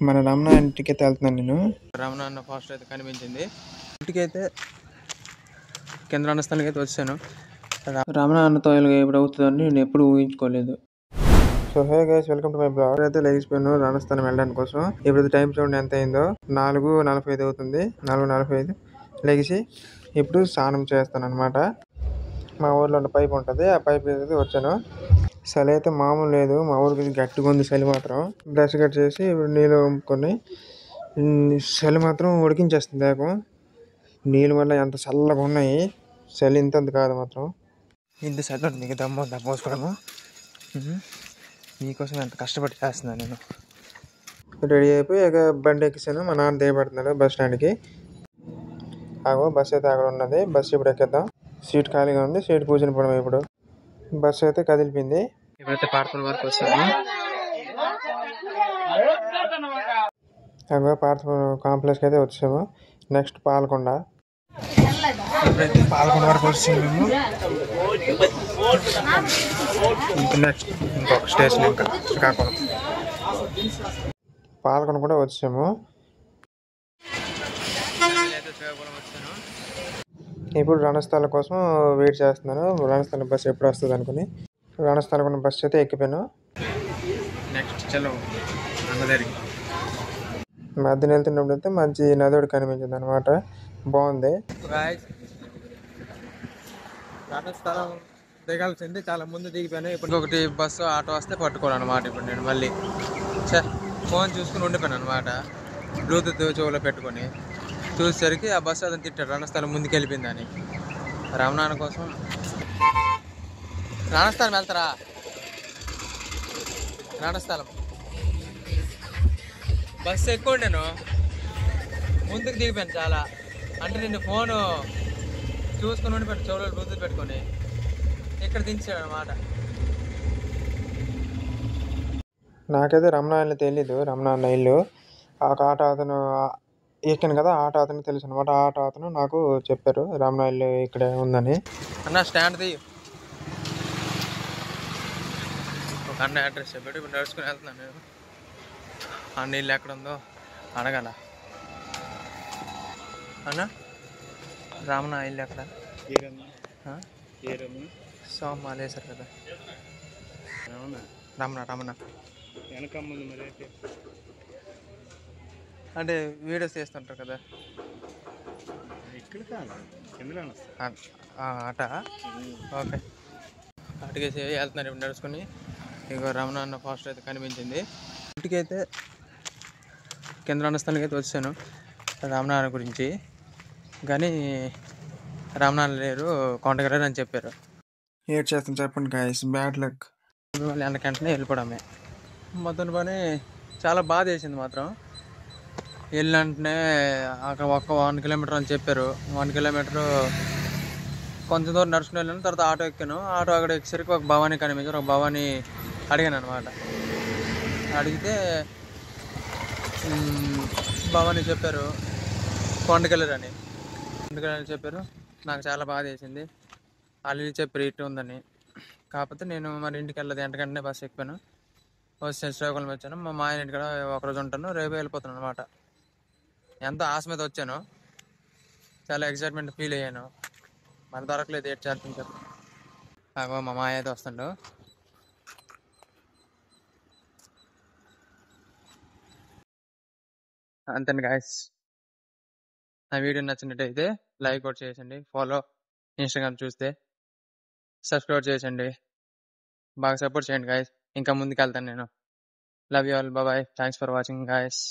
మన రమణ ఇంటికైతే వెళ్తున్నాను నేను. రమణ అన్న ఫాస్ట్ అయితే కనిపించింది. ఇంటికైతే కేంద్రాన్న స్థానానికి అయితే వచ్చాను. రమణ అన్నతో ఎప్పుడు అవుతుందని నేను ఎప్పుడు ఊహించుకోలేదు. So hey guys, welcome to my blog. అయితే లేచిపోయాను రాజస్థానం వెళ్ళడానికి కోసం. ఇప్పుడు టైం చూడండి ఎంత అయిందో. 4:45 అవుతుంది. 4:45 లేచి ఇప్పుడు స్నానం చేస్తాను అనమాట. మా ఊర్లో ఉన్న పైప్ ఉంటుంది, ఆ పైప్ అయితే వచ్చాను. చలి అయితే మామూలు లేదు, మా ఊరికి గట్టిగా ఉంది చలి మాత్రం. బ్రష్ కట్ చేసి ఇప్పుడు నీళ్ళు వంపుకొని చలి మాత్రం ఉడికించేస్తుంది వేగం. నీళ్ళు వల్ల ఎంత చల్లగా ఉన్నాయి, చలి ఇంత కాదు మాత్రం. ఇంత చలి ఉంది, మీకు దమ్ము పోసుకోవడము. మీకోసం ఎంత కష్టపడి చేస్తున్నాను నేను. రెడీ అయిపోయి ఇక బండి ఎక్కిసాను. మా నాన్న దిగబడుతున్నాడు బస్ స్టాండ్కి. బస్ అయితే అక్కడ ఉన్నది. బస్సు ఇప్పుడు ఎక్కేద్దాం. సీట్ ఖాళీగా ఉంది, సీట్ కూర్చొని పోవడం. ఇప్పుడు బస్సు అయితే కదిలిపోయింది. ఇప్పుడైతే పార్సల్ వరకు వస్తాను. పార్సల్ కాంప్లెక్స్కి అయితే వచ్చాము. నెక్స్ట్ పాలకొండ. ఇప్పుడైతే పాలకొండ వరకు వచ్చాము మేము. నెక్స్ట్ ఇంకొక స్టేషన్ ఇంకా శ్రీకాకుళం. పాలకొండ కూడా వచ్చాము. ఇప్పుడు రణస్థలం కోసం వెయిట్ చేస్తున్నాను. రణస్థలం బస్సు ఎప్పుడు వస్తుంది అనుకుని రణస్థలం ఉన్న బస్సు అయితే ఎక్కిపోయాను. నెక్స్ట్ చలో అన్నదారికి. మధ్యన వెళ్తున్నప్పుడు అయితే మంచి నదుడు కనిపించింది అనమాట. బాగుంది. రణస్థలం దిగాల్సింది, చాలా ముందు దిగిపోయాను. ఇప్పుడు ఒకటి బస్సు ఆటో వస్తే పట్టుకోవాలన్నమాట. ఇప్పుడు నేను మళ్ళీ ఫోన్ చూసుకుని ఉండిపోయాను అనమాట. బ్లూటూత్ చెవులో పెట్టుకొని చూసేసరికి ఆ బస్సు అతను తిట్టాడు, రణస్థలం ముందుకు వెళ్ళిపోయిందని. రమణాన్న కోసం రణస్థలం వెళ్తారా? రణస్థలం బస్సు ఎక్కువ నేను ముందుకు దిగిపోయాను చాలా. అంటే నేను ఫోను చూసుకుని ఉండిపోయాను చెవులో బ్లూటూత్ పెట్టుకొని. ఇక్కడ దించాడు అనమాట. నాకైతే రమణ ఇల్లు తెలీదు. రమణ అన్న ఇల్లు ఆ ఆటో అతను ఎక్కాను కదా, ఆటో అతను తెలుసు అనమాట. ఆటో అతను నాకు చెప్పారు రమణ ఇల్లు ఇక్కడే ఉందని. అన్న స్టాండ్ ది ఒక అన్న అడ్రస్ చెప్పాడు. ఇప్పుడు నడుచుకుని వెళ్తున్నాను నేను. అన్న ఇల్లు ఎక్కడ ఉందో అడగాల. అన్న రమణ ఇల్లు ఎక్కడ? సోమాలు వేసారు కదా. రమణ రమణ అంటే వీడియోస్ చేస్తుంటారు కదా అట. ఓకే, అటుకేసి వెళ్తున్నారు ఇప్పుడు నడుచుకుని. ఇక రమణ అన్న ఫాస్ట్ అయితే కనిపించింది. ఇంటికైతే కేంద్రాన్న స్థానానికి అయితే వచ్చాను రమణ గురించి. కానీ రమణ లేరు, కాంటాక్ట్ అని చెప్పారు. ఏడ్ చేస్తాను చెప్పండి గాయస్, బ్యాడ్ లక్. మళ్ళీ వెంటనే వెళ్ళిపోవడమే. మొత్తం పని చాలా బాధ వేసింది మాత్రం. వెళ్ళంటనే అక్కడ ఒక్క 1 కిలోమీటర్ అని చెప్పారు. 1 కిలోమీటరు కొంచెం దూరం నడుచుకుని వెళ్ళాను. తర్వాత ఆటో ఎక్కాను. ఆటో అక్కడ ఎక్కేసరికి ఒక భవానీ కనిపించారు. ఒక భవానీ అడిగాను అనమాట. అడిగితే భవానీ చెప్పారు కొండకెళ్ళరని. కొండకెళ్ళని చెప్పారు. నాకు చాలా బాధ వేసింది. వాళ్ళు చెప్పారు ఇటు ఉందని. కాకపోతే నేను మరి ఇంటికి వెళ్ళదు, ఎంటకంటే బస్సు ఎక్కిపోయాను. వచ్చాను, శ్రీకాకుళం వచ్చాను. మా ఆయన ఇంటికాడ ఒకరోజు ఉంటాను, రేపు వెళ్ళిపోతాను అనమాట. ఎంతో ఆశ మీద వచ్చాను, చాలా ఎక్సైట్మెంట్ ఫీల్ అయ్యాను. మన దొరకలేదు, ఏడ్ చేస్తాను చెప్పు. మా మాయ అయితే వస్తుండు. అంతేండి గాయస్, నా వీడియో నచ్చినట్టయితే లైక్ కూడా చేయండి. ఫాలో ఇన్స్టాగ్రామ్ చూస్తే సబ్స్క్రైబ్ చేయండి. బాగా సపోర్ట్ చేయండి గాయస్. ఇంకా ముందుకు వెళ్తాను నేను. Love you all, bye. Thanks for watching guys.